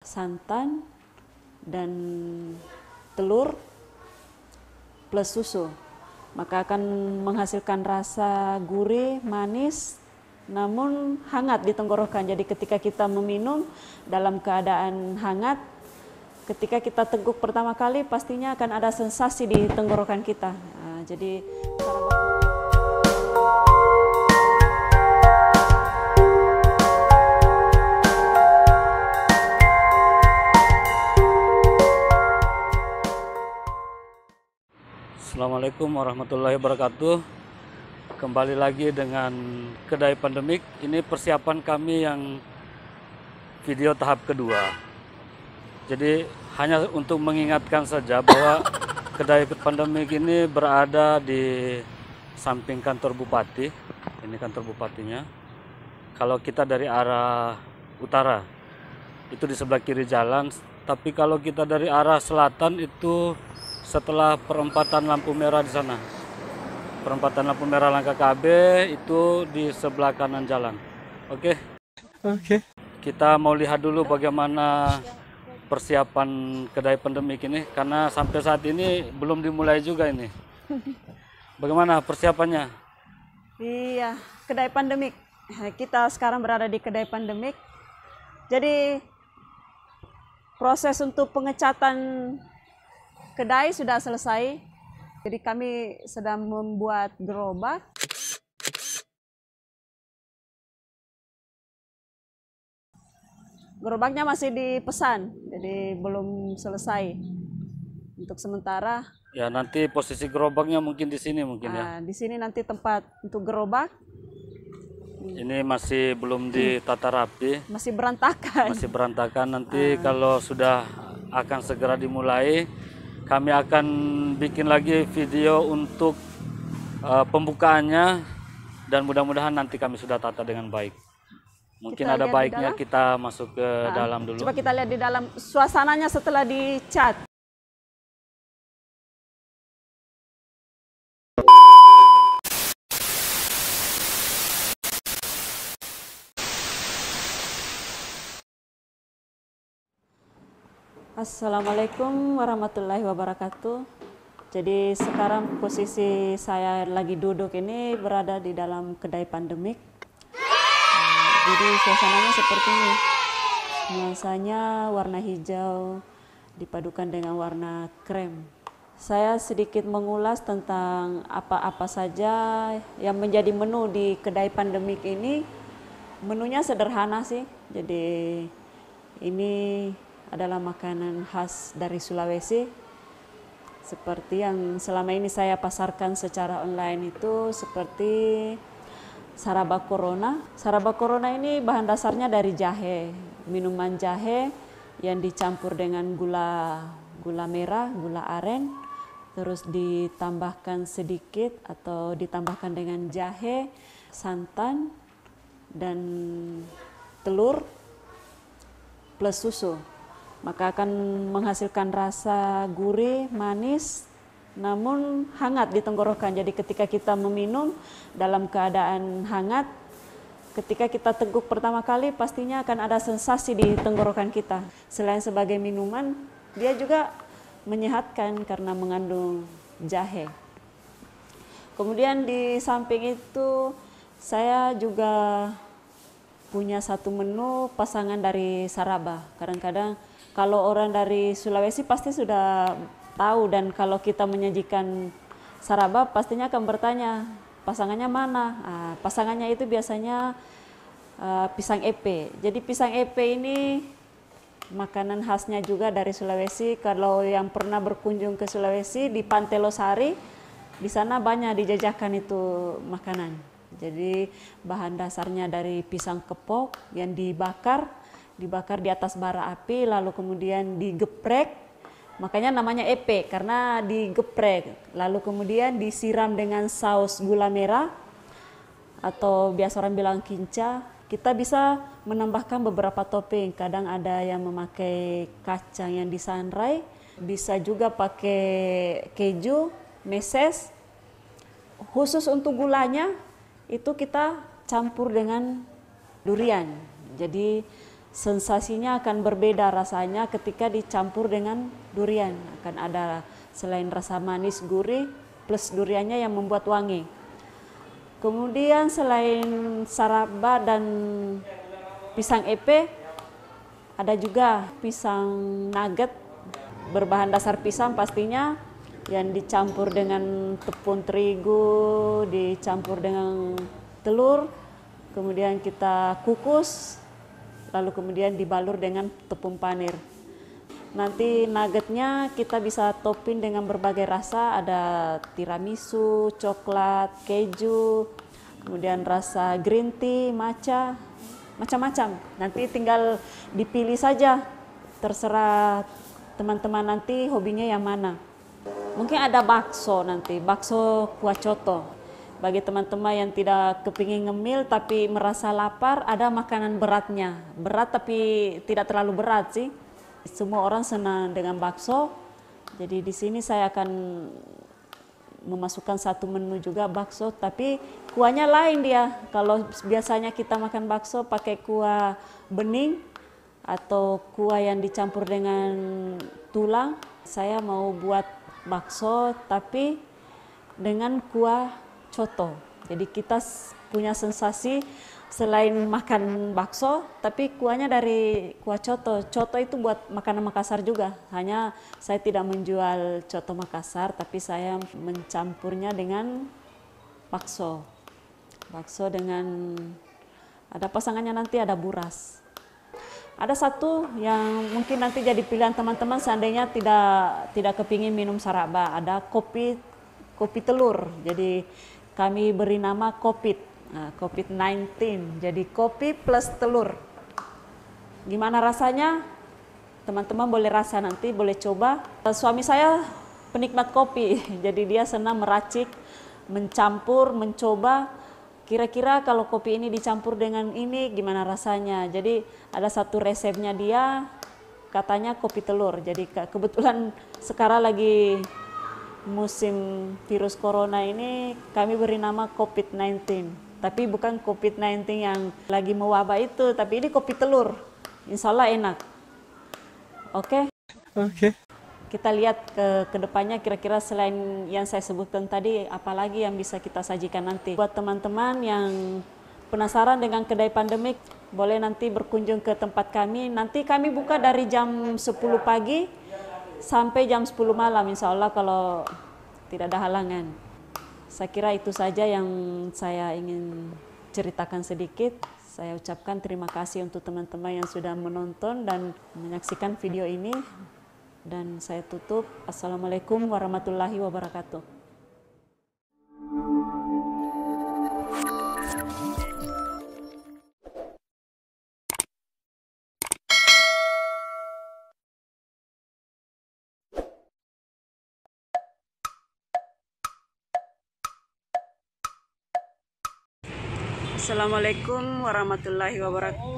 santan dan telur plus susu, maka akan menghasilkan rasa gurih, manis, namun hangat di tenggorokan. Jadi ketika kita meminum dalam keadaan hangat, ketika kita teguk pertama kali pastinya akan ada sensasi di tenggorokan kita. Jadi Assalamualaikum warahmatullahi wabarakatuh. Kembali lagi dengan Kedai Pandemik. Ini persiapan kami yang video tahap kedua. Jadi hanya untuk mengingatkan saja bahwa Kedai Pandemik ini berada di samping kantor bupati. Ini kantor bupatinya. Kalau kita dari arah utara, itu di sebelah kiri jalan. Tapi kalau kita dari arah selatan itu setelah perempatan lampu merah di sana. Perempatan lampu merah Langkah KB itu di sebelah kanan jalan. Oke. Kita mau lihat dulu bagaimana persiapan Kedai Pandemik ini, karena sampai saat ini belum dimulai juga ini. Bagaimana persiapannya? iya, Kedai Pandemik. Kita sekarang berada di Kedai Pandemik. Jadi proses untuk pengecatan kedai sudah selesai. Jadi kami sedang membuat gerobak. Gerobaknya masih dipesan, jadi belum selesai. Untuk sementara. Ya, nanti posisi gerobaknya mungkin di sini mungkin ya. Di sini nanti tempat untuk gerobak. Ini masih belum ditata rapi. Masih berantakan. Masih berantakan. Nanti kalau sudah akan segera dimulai, kami akan bikin lagi video untuk pembukaannya, dan mudah-mudahan nanti kami sudah tata dengan baik. Mungkin ada baiknya kita masuk ke dalam dulu. Coba kita lihat di dalam suasananya setelah dicat. Assalamualaikum warahmatullahi wabarakatuh. Jadi sekarang posisi saya lagi duduk ini berada di dalam Kedai Pandemik. Jadi suasananya seperti ini. Nuansanya warna hijau dipadukan dengan warna krem. Saya sedikit mengulas tentang apa-apa saja yang menjadi menu di Kedai Pandemik ini. Menunya sederhana sih. Jadi ini adalah makanan khas dari Sulawesi, seperti yang selama ini saya pasarkan secara online itu, seperti saraba corona. Saraba corona ini bahan dasarnya dari jahe, minuman jahe yang dicampur dengan gula merah, gula aren, terus ditambahkan sedikit atau ditambahkan dengan jahe, santan, dan telur plus susu. Maka akan menghasilkan rasa gurih, manis, namun hangat di tenggorokan. Jadi ketika kita meminum dalam keadaan hangat, ketika kita teguk pertama kali pastinya akan ada sensasi di tenggorokan kita. Selain sebagai minuman, dia juga menyehatkan karena mengandung jahe. Kemudian di samping itu saya juga punya satu menu pasangan dari saraba. Kadang-kadang kalau orang dari Sulawesi pasti sudah tahu, dan kalau kita menyajikan saraba pastinya akan bertanya pasangannya mana. Pasangannya itu biasanya pisang epe. Jadi pisang epe ini makanan khasnya juga dari Sulawesi. Kalau yang pernah berkunjung ke Sulawesi di Pantai Losari, di sana banyak dijajakan itu makanan. Jadi bahan dasarnya dari pisang kepok yang dibakar di atas bara api, lalu kemudian digeprek, makanya namanya epe karena digeprek, lalu kemudian disiram dengan saus gula merah atau biasa orang bilang kinca. Kita bisa menambahkan beberapa topping, kadang ada yang memakai kacang yang disangrai, bisa juga pakai keju, meses. Khusus untuk gulanya itu kita campur dengan durian. Jadi sensasinya akan berbeda rasanya ketika dicampur dengan durian. Akan ada selain rasa manis gurih plus duriannya yang membuat wangi. Kemudian selain saraba dan pisang epe, ada juga pisang nugget berbahan dasar pisang pastinya, yang dicampur dengan tepung terigu, dicampur dengan telur, kemudian kita kukus, lalu kemudian dibalur dengan tepung panir. Nanti nuggetnya kita bisa topping dengan berbagai rasa, ada tiramisu, coklat, keju, kemudian rasa green tea, matcha, macam-macam. Nanti tinggal dipilih saja, terserah teman-teman nanti hobinya yang mana. Mungkin ada bakso nanti, bakso kuah coto. Bagi teman-teman yang tidak kepingin ngemil tapi merasa lapar, ada makanan beratnya. Berat tapi tidak terlalu berat sih. Semua orang senang dengan bakso. Jadi di sini saya akan memasukkan satu menu juga bakso, tapi kuahnya lain dia. Kalau biasanya kita makan bakso pakai kuah bening atau kuah yang dicampur dengan tulang, saya mau buat bakso tapi dengan kuah coto. Jadi kita punya sensasi selain makan bakso, tapi kuahnya dari kuah coto. Coto itu buat makanan Makassar juga. Hanya saya tidak menjual coto Makassar, tapi saya mencampurnya dengan bakso. Bakso dengan, ada pasangannya nanti ada buras. Ada satu yang mungkin nanti jadi pilihan teman-teman seandainya tidak kepingin minum saraba. Ada kopi telur. Jadi kami beri nama COVID-19, jadi kopi plus telur. Gimana rasanya? Teman-teman boleh rasa nanti, boleh coba. Suami saya penikmat kopi, jadi dia senang meracik, mencampur, mencoba. Kira-kira kalau kopi ini dicampur dengan ini gimana rasanya? Jadi ada satu resepnya dia, katanya kopi telur. Jadi kebetulan sekarang lagi musim virus corona ini, kami beri nama COVID-19. Tapi bukan COVID-19 yang lagi mewabah itu, tapi ini kopi telur. Insya Allah enak. Oke? Oke. Kita lihat ke depannya kira-kira selain yang saya sebutkan tadi, apalagi yang bisa kita sajikan nanti. Buat teman-teman yang penasaran dengan kedai pandemik, boleh nanti berkunjung ke tempat kami. Nanti kami buka dari jam 10 pagi sampai jam 10 malam, insya Allah kalau tidak ada halangan. Saya kira itu saja yang saya ingin ceritakan sedikit. Saya ucapkan terima kasih untuk teman-teman yang sudah menonton dan menyaksikan video ini. Dan saya tutup. Assalamualaikum warahmatullahi wabarakatuh. Assalamualaikum warahmatullahi wabarakatuh.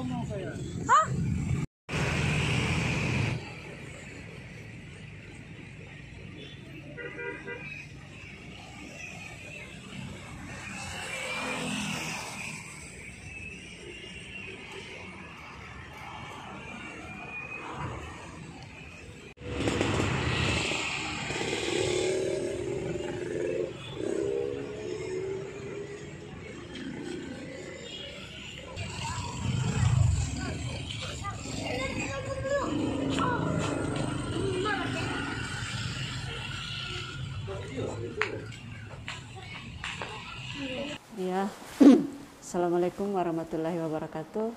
Ya, Assalamualaikum warahmatullahi wabarakatuh.